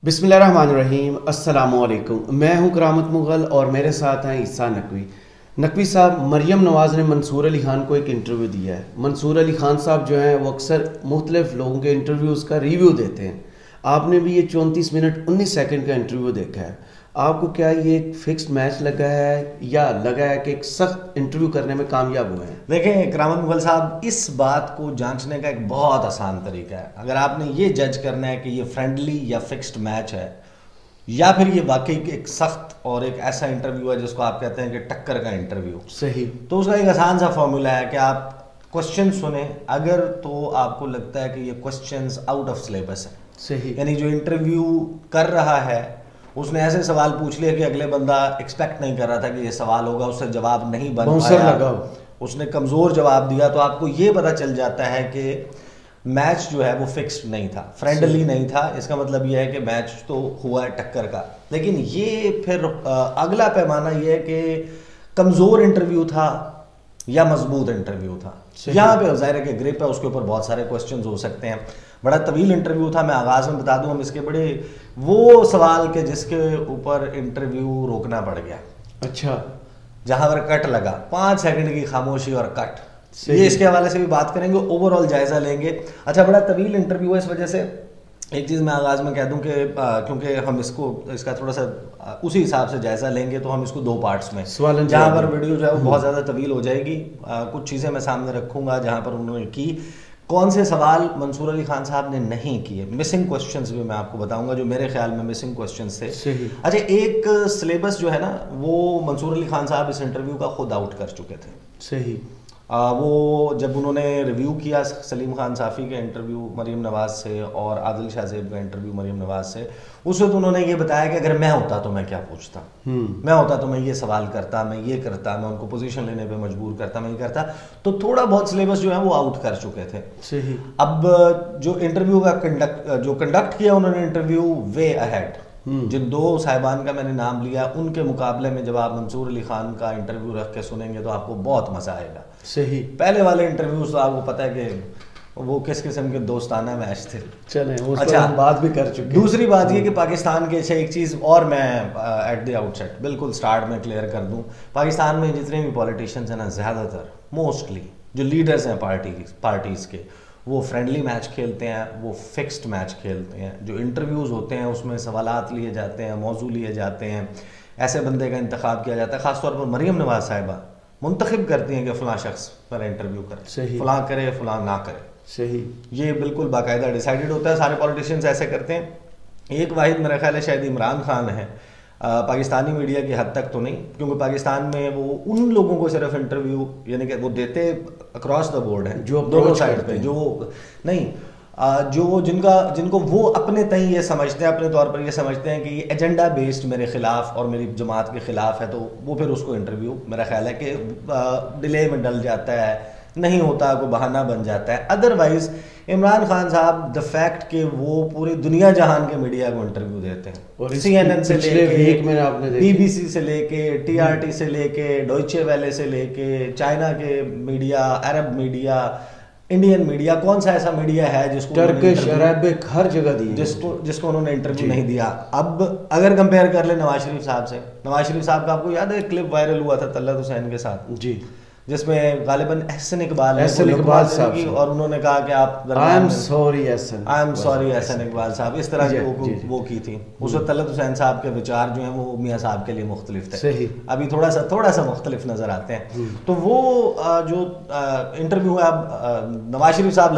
بسم اللہ الرحمن الرحیم، السلام علیکم۔ میں ہوں کرامت مغل اور میرے ساتھ ہیں عیسیٰ نقوی۔ نقوی صاحب، مریم نواز نے منصور علی خان کو ایک انٹرویو دیا ہے۔ منصور علی خان صاحب جو ہیں وہ اکثر مختلف لوگوں کے انٹرویوز کا ریویو دیتے ہیں۔ آپ نے بھی یہ 34 منٹ 19 سیکنڈ کا انٹرویو دیکھا ہے۔ آپ کو کیا یہ ایک فکسڈ میچ لگا ہے یا لگا ہے کہ ایک سخت انٹرویو کرنے میں کامیاب ہوئے ہیں؟ دیکھیں کرامت مغل صاحب، اس بات کو جانچنے کا ایک بہت آسان طریقہ ہے۔ اگر آپ نے یہ جج کرنا ہے کہ یہ فرینڈلی یا فکسڈ میچ ہے یا پھر یہ واقعی ایک سخت اور ایک ایسا انٹرویو ہے جس کو آپ کہتے ہیں کہ ٹکر کا انٹرویو، صحیح، تو اس کا ایک آسان سا فارمولا ہے کہ آپ کوشچن سنیں۔ اگر تو آپ کو لگتا ہے کہ یہ کوشچنز آؤٹ آف سلیبس ہیں، صحیح، یعنی جو انٹرویو کر رہا ہے اس نے ایسے سوال پوچھ لیا کہ اگلے بندہ ایکسپیکٹ نہیں کر رہا تھا کہ یہ سوال ہوگا، اس سے جواب نہیں بن پایا، اس نے کمزور جواب دیا، تو آپ کو یہ پتہ چل جاتا ہے کہ میچ جو ہے وہ فکسڈ نہیں تھا، فرینڈلی نہیں تھا۔ اس کا مطلب یہ ہے کہ میچ تو ہوا ہے ٹکر کا، لیکن یہ پھر اگلا پیمانہ یہ ہے کہ کمزور انٹرویو تھا یا مضبوط انٹرویو تھا۔ یہاں پہ ظاہر ہے کہ گرپ ہے، اس کے اوپر بہت سارے کوسچنز ہو سکتے ہیں۔ بڑا طویل انٹرویو تھا، میں آغاز میں بتا دوں ہم اس کے بڑے وہ سوال کے جس کے اوپر انٹرویو روکنا پڑ گیا، اچھا، جہاں پر کٹ لگا 5 سیکنڈ کی خاموشی اور کٹ، یہ اس کے حوالے سے بھی بات کریں گے، اوور آل جائزہ لیں گے۔ اچھا، بڑا طویل انٹرویو ہے، اس وجہ سے ایک چیز میں آغاز میں کہہ دوں کہ کیونکہ ہم اس کا تھوڑا سا اسی حساب سے جائزہ لیں گے، تو ہم اس کو 2 پارٹس میں، جہاں پر ویڈیو جو ہے وہ بہت زیادہ طویل ہو جائے گی، کچھ چیزیں میں سامنے رکھوں گا جہاں پر انہوں نے کی، کون سے سوال منصور علی خان صاحب نے نہیں کیے، مسنگ کوسچنز بھی میں آپ کو بتاؤں گا جو میرے خیال میں مسنگ کوسچنز تھے۔ اچھا، ایک سلیبس جو ہے نا وہ منصور علی خان صاحب اس انٹرویو کا خود آؤٹ کر چکے تھے۔ صحیح، وہ جب انہوں نے ریویو کیا سلیم خان صافی کے انٹرویو مریم نواز سے اور عادل شاہ زیب کا انٹرویو مریم نواز سے، اس وقت انہوں نے یہ بتایا کہ اگر میں ہوتا تو میں کیا پوچھتا، میں ہوتا تو میں یہ سوال کرتا، میں یہ کرتا، میں ان کو پوزیشن لینے پہ مجبور کرتا، میں یہ کرتا، تو تھوڑا بہت سلیبس جو ہے وہ آؤٹ کر چکے تھے۔ صحیح، اب جو انٹرویو کا کنڈکٹ کیا انہوں نے انٹرویو وے اہیڈ، جن 2 صاحبان کا میں نے نام لیا ان کے مقابلے میں جب آپ منصور علی خان کا انٹرویو رکھ کے سنیں گے تو آپ کو بہت مزہ آئے گا۔ صحیح، پہلے والے انٹرویوز تو آپ کو پتہ ہے کہ وہ کس قسم کے دوستانہ میچ تھے۔ چلیں اس پر ہم بات بھی کر چکے۔ دوسری بات یہ کہ پاکستان کے ایک چیز اور میں ایٹ دی آؤٹ سیٹ بالکل سٹارٹ میں کلیئر کر دوں، پاکستان میں جتنے بھی پولیٹیشینز ہیں نا، زیادہ تر موسٹلی جو لیڈرز ہیں پارٹیز کے، وہ فرینڈلی میچ کھیلتے ہیں، وہ فکسڈ میچ کھیلتے ہیں۔ جو انٹرویوز ہوتے ہیں اس میں سوالات لیے جاتے ہیں، موضوع لیے جاتے ہیں، ایسے بندے کا انتخاب کیا جاتا ہے۔ خاص طور پر مریم نواز صاحبہ منتخب کرتی ہیں کہ فلاں شخص پر انٹرویو کرے، فلاں کرے، فلاں نہ کرے۔ صحیح، یہ بالکل باقاعدہ ڈیسائیڈڈ ہوتا ہے، سارے پولیٹیشینز ایسے کرتے ہیں۔ ایک واحد میرا خیال ہے شاید عمران خان ہے، پاکستانی میڈیا کی حد تک تو نہیں، کیونکہ پاکستان میں وہ ان لوگوں کو صرف انٹرویو یعنی کہ وہ دیتے اکراس دا بورڈ ہیں، جو دونوں سائڈ پہ، جو نہیں جن کو وہ اپنے تئیں یہ سمجھتے ہیں، اپنے طور پر یہ سمجھتے ہیں کہ یہ ایجنڈا بیسڈ میرے خلاف اور میری جماعت کے خلاف ہے، تو وہ پھر اس کو انٹرویو میرا خیال ہے کہ ڈیلے میں ڈل جاتا ہے، نہیں ہوتا، کوئی بہانہ بن جاتا ہے۔ ادروائز عمران خان صاحب دا فیکٹ کہ وہ پوری دنیا جہان کے میڈیا کو انٹرویو دیتے ہیں، اور سی این این سے لے کے بی بی سی سے لے کے ٹی آر ٹی سے لے کے ڈوئچے ویلے سے لے کے چائنا کے میڈیا، عرب میڈیا، انڈین میڈیا، کون سا ایسا میڈیا ہے جس کو ٹرکش، عربک، ہر جگہ دی جس کو انہوں نے انٹرویو نہیں دیا۔ اب اگر کمپیئر کر لیں نواز شریف صاحب سے، نواز شریف صاحب کا آپ کو یاد ہے کلپ وائرل ہوا تھا طلعت حسین کے ساتھ، جی، جس میں غالباً احسن اقبال صاحب اور انہوں نے کہا کہ آپ I am sorry Ahsan Iqbal صاحب، اس طرح کی وہ کی تھی۔ اس وقت طلعت حسین صاحب کے وچار جو ہیں وہ میاں صاحب کے لیے مختلف تھے، ابھی تھوڑا سا مختلف نظر آتے ہیں۔ تو وہ جو انٹرویو ہے، اب نواز شریف صاحب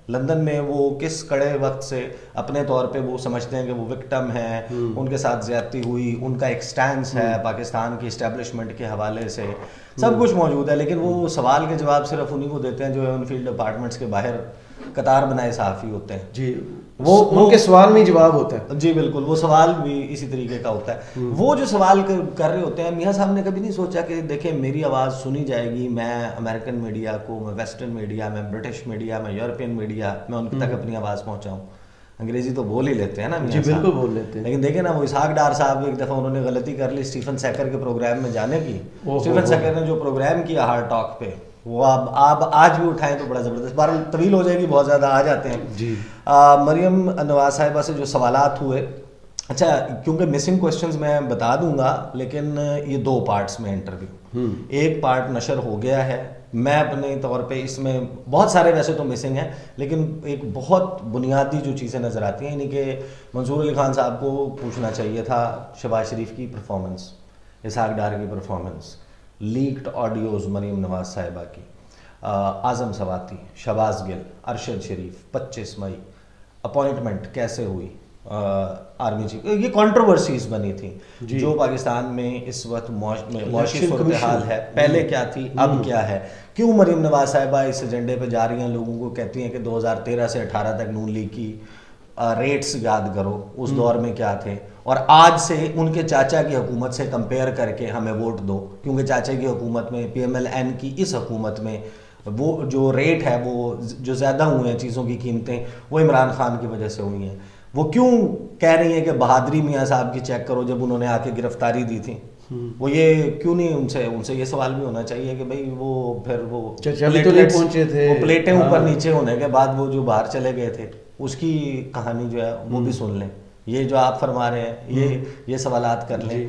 لندن میں وہ کس کڑے وقت سے اپنے طور پہ وہ سمجھتے ہیں کہ وہ وکٹم ہیں، ان کے ساتھ زیادتی ہوئی، ان کا ایک سٹینس ہے پاکستان کی اسٹیبلشمنٹ کے حوالے سے، سب کچھ موجود ہے، لیکن وہ سوال کے جواب صرف انہیں کو دیتے ہیں جو ان فیلڈ اپارٹمنٹس کے باہر قطار بنائے صحافی ہوتے ہیں۔ جی، وہ ان کے سوال میں جواب ہوتا ہے۔ جی بالکل، وہ سوال بھی اسی طریقے کا ہوتا ہے۔ وہ جو سوال کر رہے ہوتے ہیں، میاں صاحب نے کبھی نہیں سوچا کہ دیکھیں میری آواز سنی جائے گی، میں امریکن میڈیا کو، میں ویسٹرن میڈیا، میں برٹش میڈیا، میں یورپین میڈیا، میں ان تک اپنی آواز پہنچاؤں۔ انگریزی تو بول ہی لیتے ہیں نا میاں صاحب، جی بالکل بول لیتے ہیں، لیکن دیکھیں نا وہ اسحاق ڈار صاحب ایک دفعہ انہوں نے غلطی کر لی اسٹیفن سیکر کے پروگرام میں جانے کی۔ اسٹیفن سیکر نے جو پروگرام کیا ہارڈ ٹاک پہ، وہ آپ آج بھی اٹھائیں تو بڑا زبردست، بہرحال طویل ہو جائے گی، بہت زیادہ آ جاتے ہیں۔ جی، مریم نواز صاحبہ سے جو سوالات ہوئے اچھا کیونکہ مسنگ کوشچنز میں بتا دوں گا، لیکن یہ 2 پارٹس میں انٹرویو، ایک پارٹ نشر ہو گیا ہے، میں اپنے طور پہ اس میں بہت سارے ویسے تو مسنگ ہیں، لیکن ایک بہت بنیادی جو چیزیں نظر آتی ہیں، یعنی کہ منصور علی خان صاحب کو پوچھنا چاہیے تھا شہباز شریف کی پرفارمنس، اسحاق ڈار کی پرفارمنس، لیکڈ آڈیوز مریم نواز صاحبہ کی، اعظم سواتی، شہباز گل، ارشد شریف، 25 مئی، اپوائنٹمنٹ کیسے ہوئی آرمی چیف، یہ کنٹروورسیز بنی تھیں جو پاکستان میں اس وقت معاشی صورتحال ہے، پہلے کیا تھی اب کیا ہے، کیوں مریم نواز صاحبہ اس ایجنڈے پہ جا رہی ہیں، لوگوں کو کہتی ہیں کہ 2013 سے 18 تک نون لیگ کی ریٹس یاد کرو اس دور میں کیا تھے، اور آج سے ان کے چاچا کی حکومت سے کمپیئر کر کے ہمیں ووٹ دو، کیونکہ چاچا کی حکومت میں پی ایم ایل این کی اس حکومت میں وہ جو ریٹ ہے وہ جو زیادہ ہوئے ہیں چیزوں کی قیمتیں وہ عمران خان کی وجہ سے ہوئی ہیں، وہ کیوں کہہ رہی ہیں کہ بہادری میاں صاحب کی چیک کرو جب انہوں نے آ کے گرفتاری دی تھی، وہ یہ کیوں نہیں ان سے یہ سوال بھی ہونا چاہیے کہ بھئی وہ پھر وہ پلیٹیں اوپر نیچے ہونے کے بعد وہ جو باہر چلے گئے تھے اس کی کہانی جو ہے وہ بھی سن لیں، یہ جو آپ فرما رہے ہیں یہ سوالات کر لیں،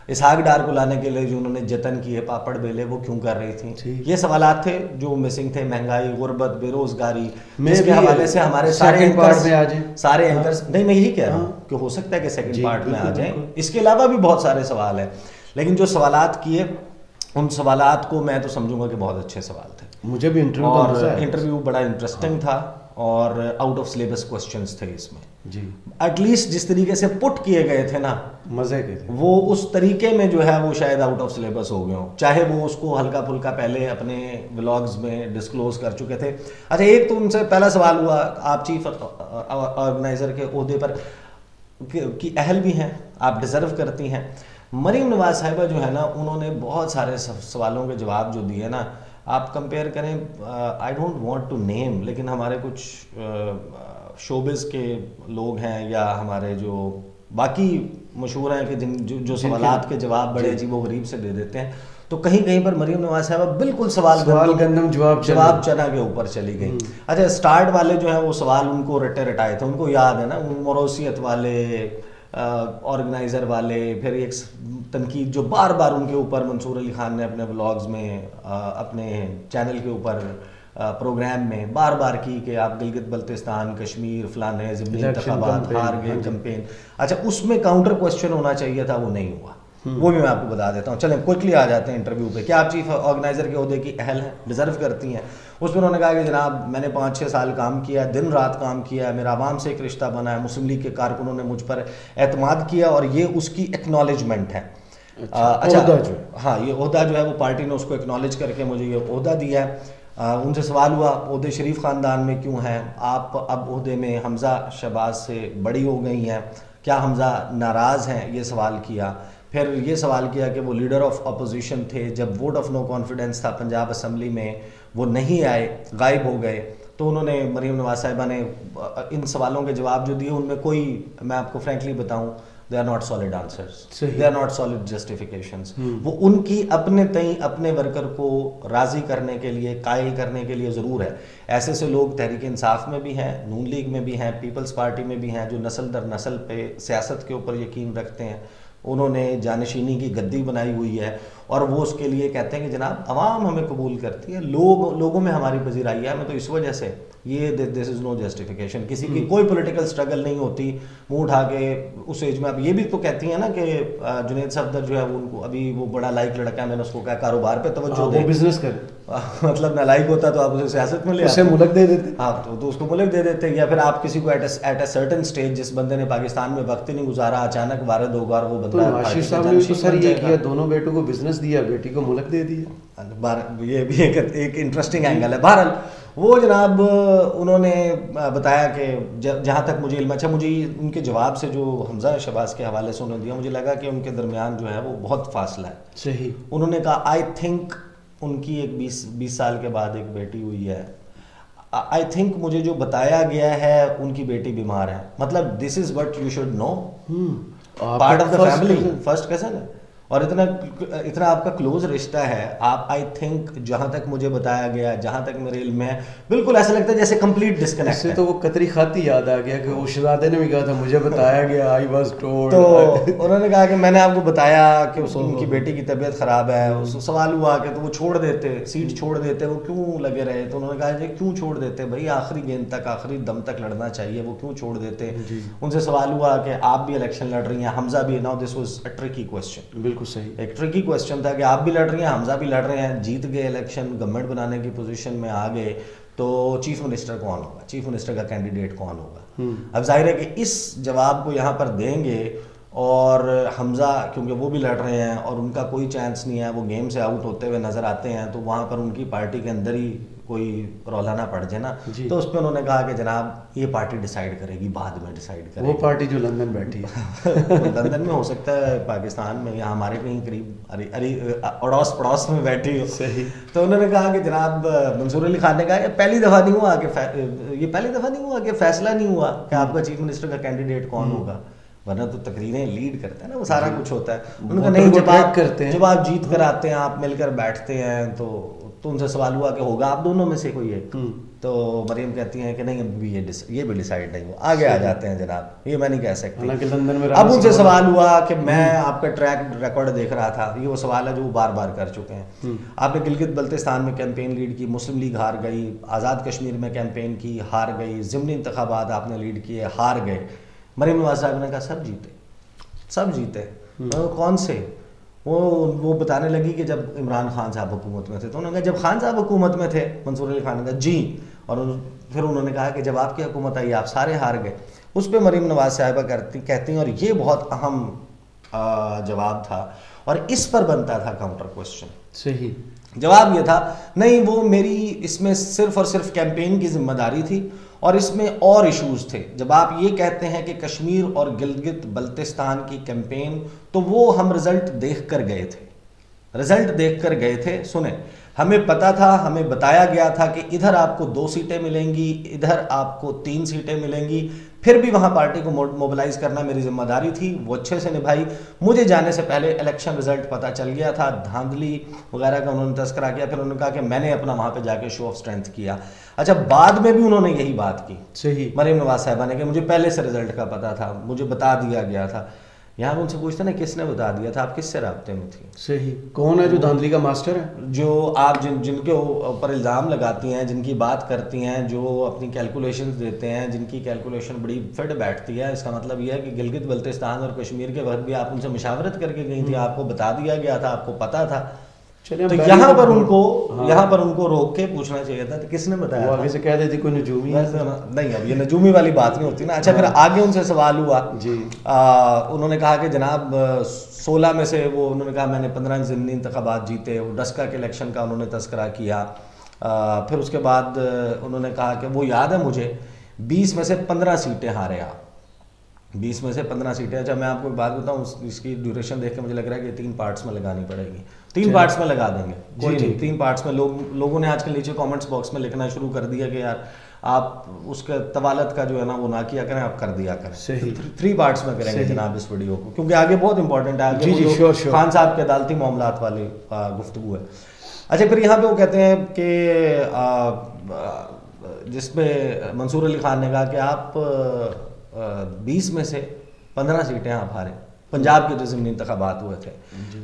اسحاق ڈار کو لانے کے لیے جو انہوں نے جتن کیے پاپڑ بیلے وہ کیوں کر رہی تھیں، یہ سوالات تھے جو مسنگ تھے، مہنگائی، غربت، بے روزگاری، اس کے حوالے سے ہمارے سارے اینکرز نہیں، میں یہی کہہ رہا ہوں کہ ہو سکتا ہے کہ سیکنڈ پارٹ میں آ جائیں، اس کے علاوہ بھی بہت سارے سوال ہیں، لیکن جو سوالات کیے ان سوالات کو میں تو سمجھوں گا کہ بہت اچھے سوال تھے، مجھے بھی انٹرویو بڑا انٹرسٹنگ تھا اور آؤٹ آف سلیبس کوسچنز تھے اس میں، جی ایٹ لیسٹ جس طریقے سے پٹ کیے گئے تھے نا مزے کے تھے، وہ اس طریقے میں جو ہے وہ شاید آؤٹ آف سلیبس ہو گئے ہوں، چاہے وہ اس کو ہلکا پھلکا پہلے اپنے ولاگز میں ڈسکلوز کر چکے تھے۔ اچھا ایک تو ان سے پہلا سوال ہوا، آپ چیف آرگنائزر کے عہدے پر کی اہل بھی ہیں، آپ ڈیزرو کرتی ہیں۔ مریم نواز صاحبہ جو ہے نا انہوں نے بہت سارے سوالوں کے جواب جو دیے نا، آپ کمپیئر کریں، I don't want to name, لیکن ہمارے کچھ شوبز کے لوگ ہیں یا ہمارے جو باقی مشہور ہیں کہ جو سوالات کے جواب بڑے عجیب و غریب سے دے دیتے ہیں، تو کہیں کہیں پر مریم نواز صاحبہ بالکل سوال گندم جواب چنا کے اوپر چلی گئی۔ اچھا سٹارٹ والے جو ہیں وہ سوال ان کو رٹے رٹائے تھے، ان کو یاد ہے نا، موروثیت والے، آرگنائزر والے، پھر ایک تنقید جو بار بار ان کے اوپر منصور علی خان نے اپنے بلاگز میں، اپنے چینل کے اوپر پروگرام میں بار بار کی کہ آپ گلگت بلتستان، کشمیر، فلانے ضمنی انتخابات ہار گئے، کمپین۔ اچھا اس میں کاؤنٹر کوشچن ہونا چاہیے تھا، وہ نہیں ہوا، وہ بھی میں آپ کو بتا دیتا ہوں۔ چلیں کوئکلی آ جاتے ہیں انٹرویو پہ، کیا آپ چیف آرگنائزر کے عہدے کی اہل ہیں، ڈیزرو کرتی ہیں؟ اس میں انہوں نے کہا کہ جناب میں نے 5-6 سال کام کیا، دن رات کام کیا ہے، میرا عوام سے ایک رشتہ بنا ہے، مسلم لیگ کے کارکنوں نے مجھ پر اعتماد کیا اور یہ اس کی ایکنالجمنٹ ہے۔ اچھا ہاں، یہ عہدہ جو ہے وہ پارٹی نے اس کو ایکنالج کر کے مجھے یہ عہدہ دیا ہے۔ ان سے سوال ہوا عہدے شریف خاندان میں کیوں ہیں آپ، اب عہدے میں حمزہ شہباز سے بڑی ہو گئی ہیں، کیا حمزہ ناراض ہیں، یہ سوال کیا۔ پھر یہ سوال کیا کہ وہ لیڈر آف اپوزیشن تھے، جب ووٹ آف نو کانفیڈنس تھا پنجاب اسمبلی میں وہ نہیں آئے، غائب ہو گئے، تو انہوں نے مریم نواز صاحبہ نے ان سوالوں کے جواب جو دیے ان میں کوئی، میں آپ کو فرینکلی بتاؤں، they are not solid answers, they are not solid justifications۔ وہ ان کی اپنے تئیں اپنے ورکر کو راضی کرنے کے لیے، قائل کرنے کے لیے ضرور ہے۔ ایسے سے لوگ تحریک انصاف میں بھی ہیں، نون لیگ میں بھی ہیں، پیپلز پارٹی میں بھی ہیں، جو نسل در نسل پہ سیاست کے اوپر یقین رکھتے ہیں، انہوں نے جانشینی کی گدی بنائی ہوئی ہے اور وہ اس کے لیے کہتے ہیں کہ جناب عوام ہمیں قبول کرتی ہے، لوگوں میں ہماری پذیرائی ہے، ہمیں تو اس وجہ سے یہ دس از نو جسٹیفیکیشن، کسی کی کوئی پولیٹیکل اسٹرگل نہیں ہوتی منہ اٹھا کے اس ایج میں۔ اب یہ بھی تو کہتی ہیں نا کہ جنید صفدر جو ہے وہ ان کو ابھی وہ بڑا لائق لڑکا ہے، میں نے اس کو کہا کاروبار پہ توجہ دے، بزنس کرے، مطلب نالائق ہوتا تو آپ اسے سیاست میں لے اسے ملک دے دیتے، ہاں تو اس کو ملک دے دیتے، یا پھر آپ کسی کو ایٹ اے سرٹن سٹیج، جس بندے نے پاکستان میں وقت ہی نہیں گزارا، اچانک وارد ہوگا اور وہ بندہ نواز صاحب نے تو سر یہ کیا، دونوں بیٹوں کو بزنس دیا، بیٹی کو ملک دے دیا۔ یہ بھی ایک انٹرسٹنگ اینگل ہے۔ بہرحال وہ جناب انہوں نے بتایا کہ جہاں تک مجھے علم، اچھا مجھے ان کے جواب سے جو حمزہ شہباز کے حوالے سے انہوں نے دیا، مجھے لگا کہ ان کے درمیان جو ہے وہ بہت فاصلہ ہے۔ صحیح، انہوں نے کہا آئی تھنک ان کی ایک 20 سال کے بعد ایک بیٹی ہوئی ہے، آئی تھنک مجھے جو بتایا گیا ہے ان کی بیٹی بیمار ہے، مطلب this is what you should know, part of the family, first cousin ہے۔ اور اتنا آپ کا کلوز رشتہ ہے. آپ آئی تھنک جہاں تک مجھے بتایا گیا, جہاں تک میرے علم میں, بالکل ایسا لگتا ہے جیسے کمپلیٹ ڈسکنیکٹ ہے. تو وہ قطری خط یاد آ گیا کہ وہ شہزادے نے بھی کہا تھا مجھے بتایا گیا, آئی واز ٹولڈ. تو انہوں نے کہا کہ میں نے آپ کو بتایا کہ ان کی بیٹی کی طبیعت خراب ہے. سوال ہوا کہ تو وہ چھوڑ دیتے, سیٹ چھوڑ دیتے, وہ کیوں لگے رہے؟ تو انہوں نے کہا جی کیوں چھوڑ دیتے بھائی, آخری گیند تک آخری دم تک لڑنا چاہیے, وہ کیوں چھوڑ دیتے. ان سے سوال ہوا کہ آپ بھی الیکشن لڑ رہی ہیں, حمزہ بھی. Now this was a tricky question. بالکل صحیح, ایک ٹرکی کوسچن تھا کہ آپ بھی لڑ رہی ہیں, حمزہ بھی لڑ رہے ہیں, جیت گئے الیکشن, گورنمنٹ بنانے کی پوزیشن میں آ گئے, تو چیف منسٹر کون ہوگا, چیف منسٹر کا کینڈیڈیٹ کون ہوگا. اب ظاہر ہے کہ اس جواب کو یہاں پر دیں گے, اور حمزہ کیونکہ وہ بھی لڑ رہے ہیں اور ان کا کوئی چانس نہیں ہے, وہ گیم سے آؤٹ ہوتے ہوئے نظر آتے ہیں, تو وہاں پر ان کی پارٹی کے اندر ہی کوئی رولا نہ پڑ جائے نا. تو اس پہ انہوں نے کہا کہ جناب یہ پارٹی ڈیسائیڈ کرے گی, بعد میں ڈیسائیڈ کرے گی. وہ پارٹی جو لندن بیٹھی ہے, لندن میں ہو سکتا ہے, پاکستان میں یا ہمارے کہیں قریب اڑوس پڑوس میں بیٹھی ہو. صحیح. تو انہوں نے کہا کہ جناب منصور علی خان نے کہا کہ پہلی دفعہ نہیں ہوا کہ فیصلہ نہیں ہوا کہ آپ کا چیف منسٹر کا کینڈیڈیٹ کون ہوگا, ورنہ تو تقریریں لیڈ کرتے ہیں نا, وہ سارا کچھ ہوتا ہے. انہوں نے کہا نہیں, جب آپ جیت کر آتے ہیں, آپ مل کر بیٹھتے ہیں, تو ان سے سوال ہوا کہ ہوگا آپ دونوں میں سے کوئی ایک. تو مریم کہتی ہیں کہ نہیں ابھی یہ بھی ڈیسائیڈ نہیں ہوا, آگے آ جاتے ہیں جناب, یہ میں نہیں کہہ سکتی. اب ان سے سوال ہوا کہ میں آپ کا ٹریک ریکارڈ دیکھ رہا تھا, یہ وہ سوال ہے جو وہ بار بار کر چکے ہیں. آپ نے گلگت بلتستان میں کیمپین لیڈ کی, مسلم لیگ ہار گئی, آزاد کشمیر میں کیمپین کی, ہار گئی, ضمنی انتخابات آپ نے لیڈ کیے, ہار گئے. مریم نواز صاحب نے کہا سب جیتے. کون سے؟ وہ بتانے لگی کہ جب عمران خان صاحب حکومت میں تھے. تو انہوں نے کہا جب خان صاحب حکومت میں تھے, منصور علی خان نے کہا جی, اور پھر انہوں نے کہا کہ جب آپ کی حکومت آئی آپ سارے ہار گئے. اس پہ مریم نواز صاحبہ کہتی ہیں, اور یہ بہت اہم جواب تھا, اور اس پر بنتا تھا کاؤنٹر کوسچن. صحیح. جواب یہ تھا نہیں, وہ میری اس میں صرف اور صرف کیمپین کی ذمہ داری تھی, اور اس میں اور ایشوز تھے. جب آپ یہ کہتے ہیں کہ کشمیر اور گلگت بلتستان کی کیمپین, تو وہ ہم رزلٹ دیکھ کر گئے تھے. سنیں, ہمیں پتا تھا, ہمیں بتایا گیا تھا کہ ادھر آپ کو 2 سیٹیں ملیں گی, ادھر آپ کو 3 سیٹیں ملیں گی, پھر بھی وہاں پارٹی کو موبلائز کرنا میری ذمہ داری تھی, وہ اچھے سے نبھائی. مجھے جانے سے پہلے الیکشن رزلٹ پتہ چل گیا تھا, دھاندلی وغیرہ کا انہوں نے تذکرہ کیا. پھر انہوں نے کہا کہ میں نے اپنا وہاں پہ جا کے شو آف اسٹرینتھ کیا. اچھا, بعد میں بھی انہوں نے یہی بات کی. صحیح. مریم نواز صاحبہ نے کہ مجھے پہلے سے رزلٹ کا پتہ تھا, مجھے بتا دیا گیا تھا. یہاں ان سے پوچھتے نا کس نے بتا دیا تھا, آپ کس سے رابطے میں تھی؟ صحیح. کون ہے جو دھاندلی کا ماسٹر ہے, جو آپ جن کے اوپر الزام لگاتی ہیں, جن کی بات کرتی ہیں, جو اپنی کیلکولیشنز دیتے ہیں, جن کی کیلکولیشن بڑی فٹ بیٹھتی ہے. اس کا مطلب یہ ہے کہ گلگت بلتستان اور کشمیر کے وقت بھی آپ ان سے مشاورت کر کے گئی تھی, آپ کو بتا دیا گیا تھا, آپ کو پتا تھا. تو یہاں پر ان کو روک کے پوچھنا چاہیے تھا کہ کس نے بتایا. آگے سے کہہ دیتی کوئی نجومی نہیں, اب یہ نجومی والی بات نہیں ہوتی نا. اچھا, پھر آگے ان سے سوال ہوا. جی. انہوں نے کہا کہ جناب 16 میں سے وہ, انہوں نے کہا میں نے 15 ضمنی انتخابات جیتے. وہ ڈسکا کے الیکشن کا انہوں نے تذکرہ کیا. پھر اس کے بعد انہوں نے کہا کہ وہ یاد ہے مجھے 20 میں سے 15 سیٹیں ہارے آپ, 20 میں سے 15 سیٹیں. اچھا, میں آپ کو ایک بات بتاؤں, اس کی ڈیوریشن دیکھ کے مجھے لگ رہا ہے کہ 3 پارٹس میں لگانی پڑے گی. 3 پارٹس میں لگا دیں گے, کوئی نہیں, 3 پارٹس میں. لوگوں نے آج کل نیچے کامنٹس باکس میں لکھنا شروع کر دیا کہ یار آپ اس کے طوالت کا جو ہے نا وہ نہ کیا کریں, آپ کر دیا کریں. 3 پارٹس میں کریں گے جناب اس ویڈیو کو, کیونکہ آگے بہت امپورٹنٹ ہے. آگے خان صاحب کے عدالتی معاملات والی گفتگو ہے. اچھا, پھر یہاں پہ وہ کہتے ہیں کہ جس پہ منصور علی خان نے کہا کہ آپ 20 میں سے 15 سیٹیں آپ ہارے, پنجاب کے جو ضمنی انتخابات ہوئے تھے.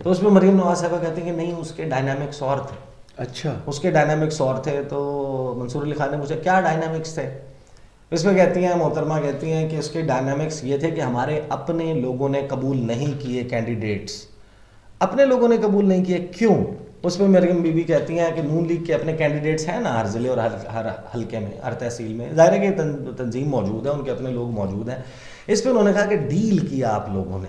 تو اس میں مریم نواز صاحبہ کہتے ہیں کہ نہیں, اس کے ڈائنامکس اور تھے. اچھا, اس کے ڈائنامکس اور تھے. تو منصور علی خان نے پوچھا کیا ڈائنامکس تھے. اس میں کہتی ہیں محترمہ, کہتی ہیں کہ اس کے ڈائنامکس یہ تھے کہ ہمارے اپنے لوگوں نے قبول نہیں کیے کینڈیڈیٹس. اپنے لوگوں نے قبول نہیں کیے, کیوں؟ اس میں مریم بی بی کہتی ہیں کہ نون لیگ کے اپنے کینڈیڈیٹس ہیں نا ہر ضلع اور ہر حلقے میں, ہر تحصیل میں. ظاہر ہے کہ تنظیم موجود ہے, ان کے اپنے لوگ موجود ہیں. اس پہ انہوں نے کہا کہ ڈیل کیا آپ لوگوں نے,